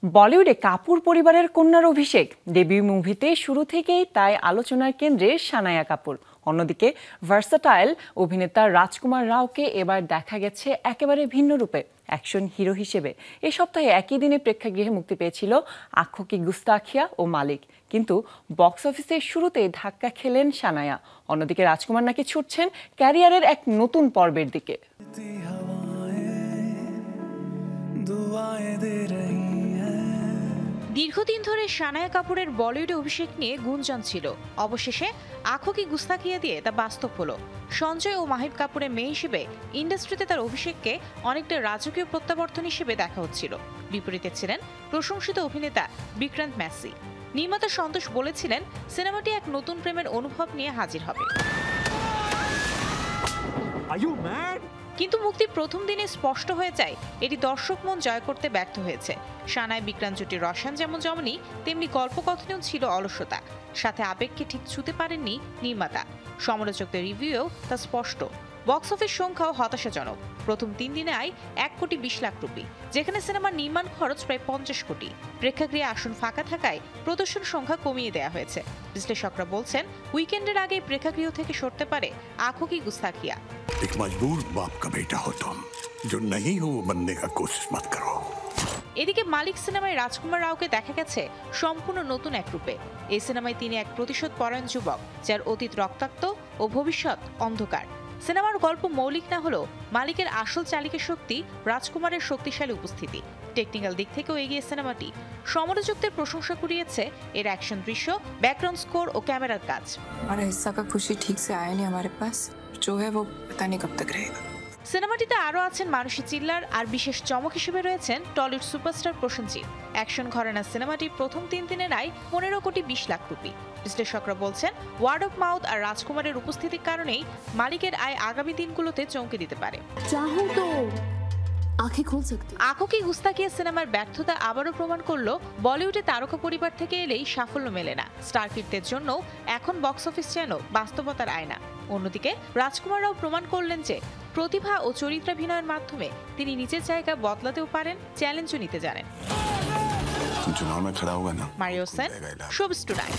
বলিউডে কাপুর পরিবারের কন্যার অভিষেক ডেবিউ মুভিতে শুরু থেকেই তাই আলোচনার কেন্দ্রে সানায়া কাপুর। অন্যদিকে ভার্সাটাইল অভিনেতা রাজকুমার রাওকে এবার দেখা গেছে একেবারে ভিন্ন রূপে, অ্যাকশন হিরো হিসেবে। এ সপ্তাহে একই দিনে প্রেক্ষাগৃহে মুক্তি পেয়েছিল আঁখো কি গুস্তাখিয়া ও মালিক, কিন্তু বক্স অফিসের শুরুতেই ধাক্কা খেলেন সানায়া। অন্যদিকে রাজকুমার নাকি ছুটছেন ক্যারিয়ারের এক নতুন পর্বের দিকে। দীর্ঘদিন ধরে সানায়া কাপুরের বলিউডে অভিষেক নিয়ে গুঞ্জন ছিল। অবশেষে আঁখো কি গুস্তাখিয়া দিয়ে তা বাস্তব হলো। সঞ্জয় ও মাহিব কাপুরের মেয়ে হিসেবে ইন্ডাস্ট্রিতে তার অভিষেককে অনেকটা রাজকীয় প্রত্যাবর্তন হিসেবে দেখা হচ্ছিল। বিপরীতে ছিলেন প্রশংসিত অভিনেতা বিক্রান্ত ম্যাসি। নির্মাতা সন্তোষ বলেছিলেন সিনেমাটি এক নতুন প্রেমের অনুভব নিয়ে হাজির হবে। কিন্তু মুক্তি প্রথম দিনে স্পষ্ট হয়ে যায় এটি দর্শক মন জয় করতে ব্যর্থ হয়েছে। সানায় বিক্রান্ত জুটির রসায়ন যেমন জমনি, তেমনি গল্পকথনেও ছিল অলসতা, সাথে আবেগকে ঠিক ছুঁতে পারেননি নির্মাতা। সমালোচকদের রিভিউও তা স্পষ্ট। বক্স অফিস সংখ্যাও হতাশাজনক। প্রথম 3 দিনে আয় 1,20,00,000 রুপি, যেখানে সিনেমার নির্মাণ খরচ প্রায় 50 কোটি। প্রেক্ষাগৃহে আসন ফাঁকা থাকায় প্রদর্শন সংখ্যা কমিয়ে দেওয়া হয়েছে। বিশ্লেষকরা বলছেন উইকেন্ডের আগে প্রেক্ষাগৃহ থেকে সরতে পারে আঁখো কি গুস্তাখিয়া। एक मजबूर बाप का बेटा हो तुम, जो नहीं हो वो बनने का कोशिश मत करो। এদিকে মালিক সিনেমায় রাজকুমার রাওকে দেখা গেছে সম্পূর্ণ নতুন এক রূপে। এই সিনেমায় তিনি এক প্রতিশোধ পরায়ণ যুবক, যার অতীত রক্তাক্ত ও ভবিষ্যৎ অন্ধকার। সিনেমার গল্প মৌলিক না হলেও মালিকের আসল চালিকা শক্তি রাজকুমারের শক্তিশালী উপস্থিতি। টেকনিক্যাল দিক থেকেও এগিয়ে সিনেমাটি। সমালোচকদের প্রশংসা কুড়িয়েছে এর অ্যাকশন দৃশ্য, ব্যাকগ্রাউন্ড স্কোর ও ক্যামেরার কাজ। हमारा हिस्सा का खुशी ठीक से आया नहीं हमारे पास, जो है वो पता नहीं कब तक रहेगा। সিনেমাটিতে আরও আছেন মানসী চিল্লার, আর বিশেষ চমক হিসেবে রয়েছেন টলিউড সুপারস্টার প্রসেনজিৎ। অ্যাকশন ঘরানার সিনেমাটি প্রথম 3 দিনের আয় 15,20,00,000 রুপি। বিশ্লেষকরা বলছেন ওয়ার্ড অফ মাউথ আর রাজকুমারের উপস্থিতির কারণেই মালিকের আয় আগামী দিনগুলোতে চমকে দিতে পারে। আঁখো কি গুস্তাখিয়া সিনেমার ব্যর্থতা আবারও প্রমাণ করলো বলিউডে তারকা পরিবার থেকে এলেই সাফল্য মেলে না। স্টার কিডদের জন্য এখন বক্স অফিস যেন বাস্তবতার আয়না। অন্যদিকে রাজকুমার রাও প্রমাণ করলেন যে প্রতিভা ও চরিত্রাভিনয়ের মাধ্যমে তিনি নিজের জায়গা বদলাতেও পারেন, চ্যালেঞ্জও নিতে জানেন। चुनाव में खड़ा होगा ना। Mario Sen, showbiz tonight.